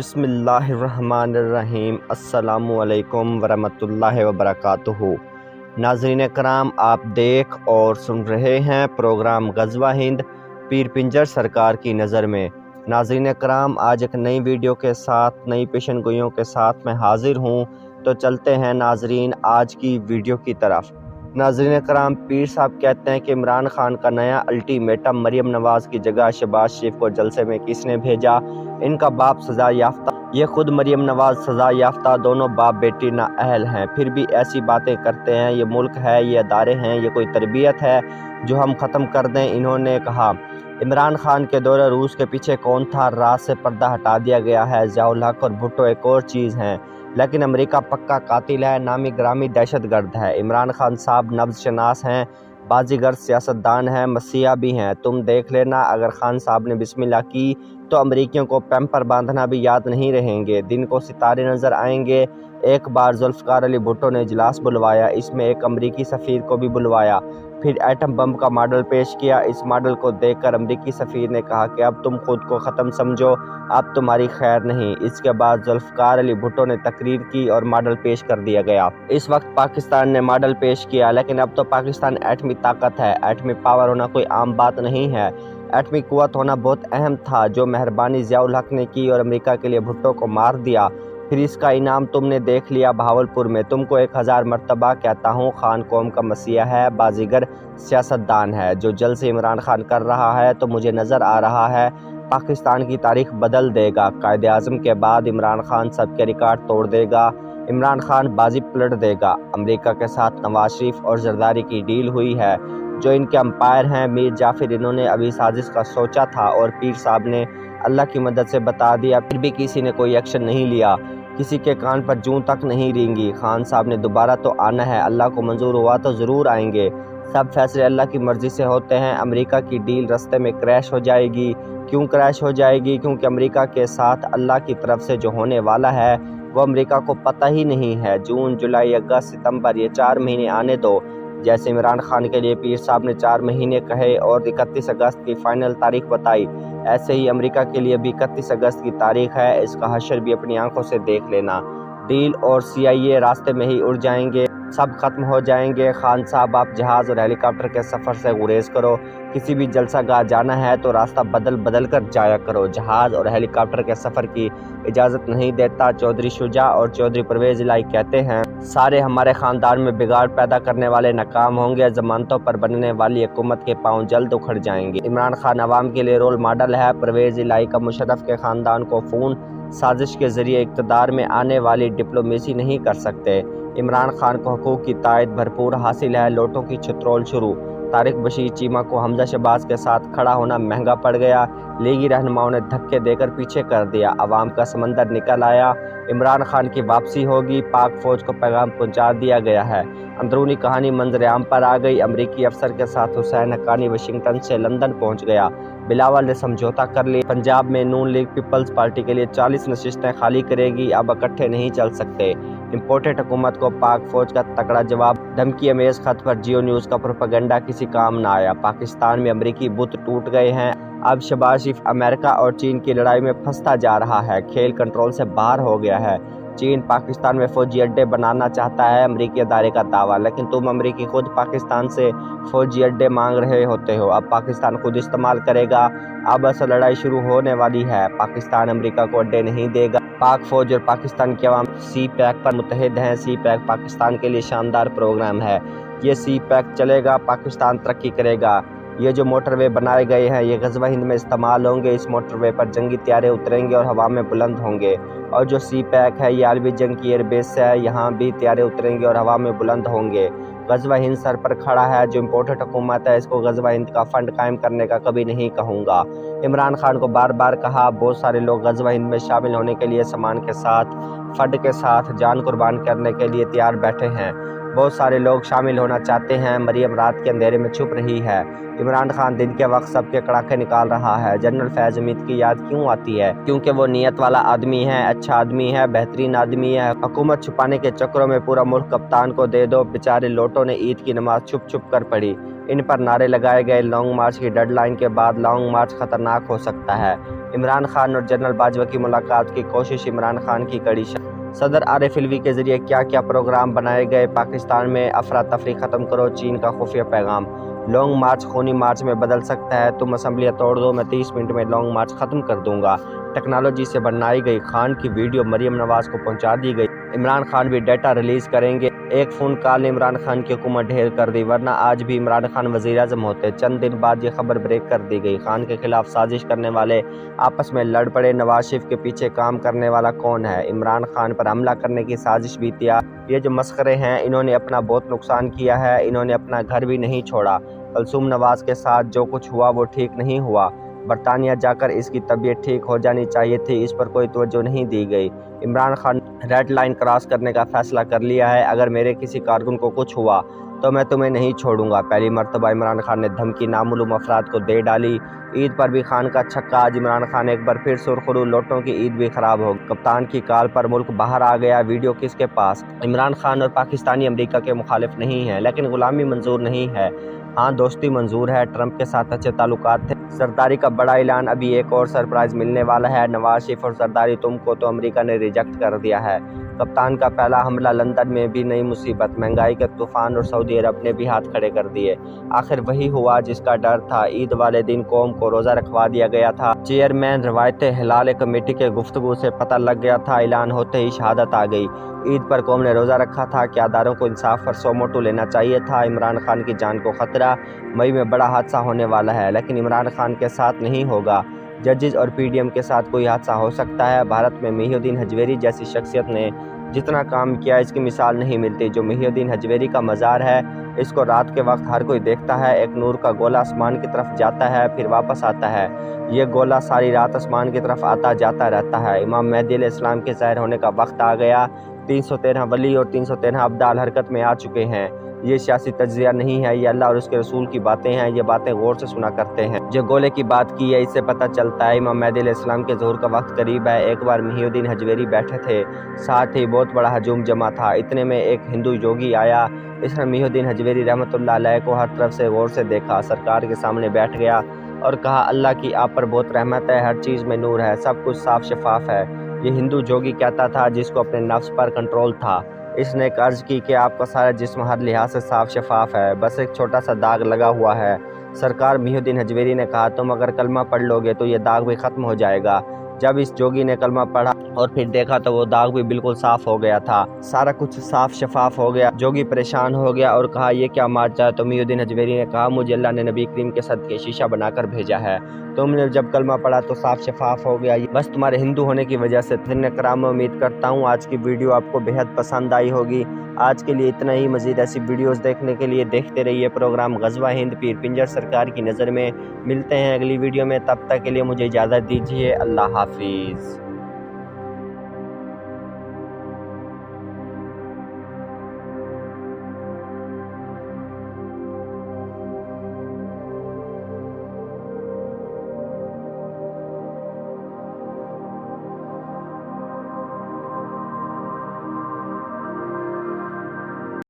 بسم اللہ الرحمن الرحیم۔ السلام علیکم ورحمۃ اللہ وبرکاتہ۔ ناظرین کرام، آپ دیکھ اور سن رہے ہیں پروگرام غزوہ ہند پیر پنجر سرکار کی نظر میں۔ ناظرین کرام، آج ایک نئی ویڈیو کے ساتھ، نئی پیشن گوئیوں کے ساتھ میں حاضر ہوں، تو چلتے ہیں ناظرین آج کی ویڈیو کی طرف۔ ناظرین کرام، پیر صاحب کہتے ہیں کہ عمران خان کا نیا الٹیمیٹم، مریم نواز کی جگہ شہباز شریف کو جلسے میں کس نے بھیجا؟ ان کا باپ سزا یافتہ، یہ خود مریم نواز سزا یافتہ، دونوں باپ بیٹی نااہل ہیں، پھر بھی ایسی باتیں کرتے ہیں۔ یہ ملک ہے، یہ ادارے ہیں، یہ کوئی تربیت ہے جو ہم ختم کر دیں؟ انہوں نے کہا عمران خان کے دورہ روس کے پیچھے کون تھا؟ رات سے پردہ ہٹا دیا گیا ہے۔ ضیاء الحق اور بھٹو ایک اور چیز ہیں، لیکن امریکہ پکا قاتل ہے، نامی گرامی دہشت گرد ہے۔ عمران خان صاحب نبض شناس ہیں، بازیگر سیاستدان ہیں، مسیحا بھی ہیں۔ تم دیکھ لینا، اگر خان صاحب نے بسم اللہ کی تو امریکیوں کو پیمپر باندھنا بھی یاد نہیں رہیں گے، دن کو ستارے نظر آئیں گے۔ ایک بار ذوالفقار علی بھٹو نے اجلاس بلوایا، اس میں ایک امریکی سفیر کو بھی بلوایا، پھر ایٹم بم کا ماڈل پیش کیا۔ اس ماڈل کو دیکھ کر امریکی سفیر نے کہا کہ اب تم خود کو ختم سمجھو، اب تمہاری خیر نہیں۔ اس کے بعد ذوالفقار علی بھٹو نے تقریر کی اور ماڈل پیش کر دیا گیا۔ اس وقت پاکستان نے ماڈل پیش کیا، لیکن اب تو پاکستان ایٹمی طاقت ہے۔ ایٹمی پاور ہونا کوئی عام بات نہیں ہے، ایٹمی قوت ہونا بہت اہم تھا۔ جو مہربانی ضیاء الحق نے کی اور امریکہ کے لیے بھٹو کو مار دیا، پھر اس کا انعام تم نے دیکھ لیا بہاولپور میں۔ تم کو 1000 مرتبہ کہتا ہوں، خان قوم کا مسیحا ہے، بازیگر سیاستدان ہے۔ جو جلد سے عمران خان کر رہا ہے تو مجھے نظر آ رہا ہے پاکستان کی تاریخ بدل دے گا۔ قائد اعظم کے بعد عمران خان سب کے ریکارڈ توڑ دے گا، عمران خان بازی پلٹ دے گا۔ امریکہ کے ساتھ نواز شریف اور زرداری کی ڈیل ہوئی ہے، جو ان کے امپائر ہیں میر جعفر، انہوں نے ابھی سازش کا سوچا تھا اور پیر صاحب نے اللہ کی مدد سے بتا دیا، پھر بھی کسی نے کوئی ایکشن نہیں لیا، کسی کے کان پر جوں تک نہیں رینگی۔ خان صاحب نے دوبارہ تو آنا ہے، اللہ کو منظور ہوا تو ضرور آئیں گے۔ سب فیصلے اللہ کی مرضی سے ہوتے ہیں۔ امریکہ کی ڈیل رستے میں کریش ہو جائے گی۔ کیوں کریش ہو جائے گی؟ کیونکہ امریکہ کے ساتھ اللہ کی طرف سے جو ہونے والا ہے وہ امریکہ کو پتہ ہی نہیں ہے۔ جون، جولائی، اگست، ستمبر، یہ 4 مہینے آنے دو۔ جیسے عمران خان کے لیے پیر صاحب نے 4 مہینے کہے اور 31 اگست کی فائنل تاریخ بتائی، ایسے ہی امریکہ کے لیے بھی 31 اگست کی تاریخ ہے۔ اس کا حشر بھی اپنی آنکھوں سے دیکھ لینا۔ ڈیل اور CIA راستے میں ہی اڑ جائیں گے، سب ختم ہو جائیں گے۔ خان صاحب، آپ جہاز اور ہیلی کاپٹر کے سفر سے گریز کرو۔ کسی بھی جلسہ گاہ جانا ہے تو راستہ بدل کر جایا کرو، جہاز اور ہیلی کاپٹر کے سفر کی اجازت نہیں دیتا۔ چودھری شجاع اور چودھری پرویز الہی کہتے ہیں سارے ہمارے خاندان میں بگاڑ پیدا کرنے والے ناکام ہوں گے، ضمانتوں پر بننے والی حکومت کے پاؤں جلد اکھڑ جائیں گے۔ عمران خان عوام کے لیے رول ماڈل ہے، پرویز الہی کا مشرف کے خاندان کو فون سازش کے ذریعے اقتدار میں آنے والی ڈپلومیسی نہیں کر سکتے۔ عمران خان کو حقوق کی تائید بھرپور حاصل ہے، لوٹوں کی چھترول شروع۔ طارق بشیر چیمہ کو حمزہ شہباز کے ساتھ کھڑا ہونا مہنگا پڑ گیا، لیگی رہنماؤں نے دھکے دے کر پیچھے کر دیا، عوام کا سمندر نکل آیا۔ عمران خان کی واپسی ہوگی، پاک فوج کو پیغام پہنچا دیا گیا ہے۔ اندرونی کہانی منظر عام پر آ گئی، امریکی افسر کے ساتھ حسین حقانی واشنگٹن سے لندن پہنچ گیا، بلاول نے سمجھوتا کر لیا۔ پنجاب میں نون لیگ پیپلز پارٹی کے لیے 40 نشستیں خالی کرے گی، اب اکٹھے نہیں چل سکتے۔ امپورٹڈ حکومت کو پاک فوج کا تکڑا جواب، دھمکی امیز خط پر جیو نیوز کا پروپیگنڈا کسی کام نہ آیا۔ پاکستان میں امریکی بت ٹوٹ گئے ہیں، اب شہباز شریف امریکہ اور چین کی لڑائی میں پھنستا جا رہا ہے، کھیل کنٹرول سے باہر ہو گیا ہے۔ چین پاکستان میں فوجی اڈے بنانا چاہتا ہے، امریکی ادارے کا دعویٰ، لیکن تم امریکی خود پاکستان سے فوجی اڈے مانگ رہے ہوتے ہو۔ اب پاکستان خود استعمال کرے گا، اب اصل لڑائی شروع ہونے والی ہے۔ پاکستان امریکہ کو اڈے نہیں دے گا۔ پاک فوج اور پاکستان کی عوام سی پیک پر متحد ہیں۔ سی پیک پاکستان کے لیے شاندار پروگرام ہے، یہ سی پیک چلے گا، پاکستان ترقی کرے گا۔ یہ جو موٹر وے بنائے گئے ہیں یہ غزوہ ہند میں استعمال ہوں گے، اس موٹر وے پر جنگی طیارے اتریں گے اور ہوا میں بلند ہوں گے۔ اور جو سی پیک ہے یہ عالمی جنگ کی ایئر بیس ہے، یہاں بھی طیارے اتریں گے اور ہوا میں بلند ہوں گے۔ غزوہ ہند سر پر کھڑا ہے، جو امپورٹڈ حکومت ہے اس کو غزوہ ہند کا فنڈ قائم کرنے کا کبھی نہیں کہوں گا۔ عمران خان کو بار بار کہا، بہت سارے لوگ غزوہ ہند میں شامل ہونے کے لیے سامان کے ساتھ، فنڈ کے ساتھ، جان قربان کرنے کے لیے تیار بیٹھے ہیں۔ بہت سارے لوگ شامل ہونا چاہتے ہیں۔ مریم رات کے اندھیرے میں چھپ رہی ہے۔ عمران خان دن کے وقت سب کے کڑاکے نکال رہا ہے۔ جنرل فیض حمید کی یاد کیوں آتی ہے؟ کیونکہ وہ نیت والا آدمی ہے، اچھا آدمی ہے، بہترین آدمی ہے۔ حکومت چھپانے کے چکروں میں پورا ملک کپتان کو دے دو۔ بیچارے لوٹوں نے عید کی نماز چھپ چھپ کر پڑھی۔ ان پر نعرے لگائے گئے۔ لانگ مارچ کی ڈیڈ لائن کے بعد لانگ مارچ خطرناک ہو سکتا ہے۔ عمران خان اور جنرل باجوہ کی ملاقات کی کوشش۔ عمران خان کی کڑی صدر عارف علوی کے ذریعے کیا کیا پروگرام بنائے گئے؟ پاکستان میں افراتفری ختم کرو، چین کا خفیہ پیغام۔ لانگ مارچ خونی مارچ میں بدل سکتا ہے۔ تم اسمبلیاں توڑ دو، میں 30 منٹ میں لانگ مارچ ختم کر دوں گا۔ ٹیکنالوجی سے بنائی گئی خان کی ویڈیو مریم نواز کو پہنچا دی گئی۔ عمران خان بھی ڈیٹا ریلیز کریں گے۔ ایک فون کال نے عمران خان کی حکومت ڈھیر کر دی، ورنہ آج بھی عمران خان وزیر اعظم ہوتے۔ چند دن بعد یہ خبر بریک کر دی گئی۔ خان کے خلاف سازش کرنے والے آپس میں لڑ پڑے۔ نواز شریف کے پیچھے کام کرنے والا کون ہے؟ عمران خان پر حملہ کرنے کی سازش بھی تیار۔ یہ جو مسخرے ہیں، انہوں نے اپنا بہت نقصان کیا ہے۔ انہوں نے اپنا گھر بھی نہیں چھوڑا۔ کلثوم نواز کے ساتھ جو کچھ ہوا وہ ٹھیک نہیں ہوا۔ برطانیہ جا کر اس کی طبیعت ٹھیک ہو جانی چاہیے تھی، اس پر کوئی توجہ نہیں دی گئی۔ Imran Khan red line cross کرنے کا فیصلہ کر لیا ہے۔ اگر میرے کسی کارکن کو کچھ ہوا تو میں تمہیں نہیں چھوڑوں گا۔ پہلی مرتبہ عمران خان نے دھمکی نامعلوم افراد کو دے ڈالی۔ عید پر بھی خان کا چھکا۔ آج عمران خان ایک بار پھر سرخرو، لوٹوں کی عید بھی خراب ہو گئی۔ کپتان کی کال پر ملک باہر آ گیا۔ ویڈیو کس کے پاس؟ عمران خان اور پاکستانی امریکہ کے مخالف نہیں ہیں، لیکن غلامی منظور نہیں ہے۔ ہاں، دوستی منظور ہے۔ ٹرمپ کے ساتھ اچھے تعلقات تھے۔ زرداری کا بڑا اعلان۔ ابھی ایک اور سرپرائز ملنے والا ہے۔ نواز شریف اور زرداری تم کو تو امریکہ نے ریجیکٹ کر دیا ہے۔ کپتان کا پہلا حملہ۔ لندن میں بھی نئی مصیبت، مہنگائی کے طوفان اور سعودی عرب نے بھی ہاتھ کھڑے کر دیے۔ آخر وہی ہوا جس کا ڈر تھا۔ عید والے دن قوم کو روزہ رکھوا دیا گیا تھا۔ چیئرمین روایت ہلال کمیٹی کے گفتگو سے پتہ لگ گیا تھا۔ اعلان ہوتے ہی شہادت آ گئی۔ عید پر قوم نے روزہ رکھا تھا۔ کیا اداروں کو انصاف پر سو موٹو لینا چاہیے تھا؟ عمران خان کی جان کو خطرہ۔ مئی میں بڑا حادثہ ہونے والا ہے، لیکن عمران خان کے ساتھ نہیں ہوگا۔ ججز اور پی ڈی ایم کے ساتھ کوئی حادثہ ہو سکتا ہے۔ بھارت میں محی الدین حجویری جیسی شخصیت نے جتنا کام کیا، اس کی مثال نہیں ملتی۔ جو محی الدین حجویری کا مزار ہے، اس کو رات کے وقت ہر کوئی دیکھتا ہے۔ ایک نور کا گولہ آسمان کی طرف جاتا ہے، پھر واپس آتا ہے۔ یہ گولہ ساری رات آسمان کی طرف آتا جاتا رہتا ہے۔ امام مہدی علیہ السلام کے ظاہر ہونے کا وقت آ گیا۔ 313 ولی اور 313 ابدال حرکت میں آ چکے ہیں۔ یہ سیاسی تجزیہ نہیں ہے، یہ اللہ اور اس کے رسول کی باتیں ہیں۔ یہ باتیں غور سے سنا کرتے ہیں۔ جو گولے کی بات کی ہے، اس سے پتہ چلتا ہے امام مہدی علیہ السلام کے ظہور کا وقت قریب ہے۔ ایک بار محی الدین حجویری بیٹھے تھے، ساتھ ہی بہت بڑا ہجوم جمع تھا۔ اتنے میں ایک ہندو یوگی آیا۔ اس نے محی الدین حجویری رحمۃ اللہ علیہ کو ہر طرف سے غور سے دیکھا، سرکار کے سامنے بیٹھ گیا اور کہا، اللہ کی آپ پر بہت رحمت ہے، ہر چیز میں نور ہے، سب کچھ صاف شفاف ہے۔ یہ ہندو جوگی کہتا تھا جس کو اپنے نفس پر کنٹرول تھا۔ اس نے عرض کی کہ آپ کا سارا جسم ہر لحاظ سے صاف شفاف ہے، بس ایک چھوٹا سا داغ لگا ہوا ہے۔ سرکار محی الدین حجویری نے کہا، تم اگر کلمہ پڑھ لو گے تو یہ داغ بھی ختم ہو جائے گا۔ جب اس جوگی نے کلمہ پڑھا اور پھر دیکھا تو وہ داغ بھی بالکل صاف ہو گیا تھا، سارا کچھ صاف شفاف ہو گیا۔ جوگی پریشان ہو گیا اور کہا، یہ کیا معجزہ ہے؟ تو محی الدین حجویری نے کہا، مجھے اللہ نے نبی کریم کے صدقے شیشہ بنا کر بھیجا ہے، تم نے جب کلمہ پڑھا تو صاف شفاف ہو گیا، بس تمہارے ہندو ہونے کی وجہ سے۔ کرام، امید کرتا ہوں آج کی ویڈیو آپ کو بہت پسند آئی ہوگی۔ آج کے لیے اتنا ہی۔ مزید ایسی ویڈیوز دیکھنے کے لیے دیکھتے رہیے پروگرام غزوہ ہند پیر پنجر سرکار کی نظر میں۔ ملتے ہیں اگلی ویڈیو میں، تب تک کے لیے مجھے اجازت دیجیے۔ اللہ حافظ۔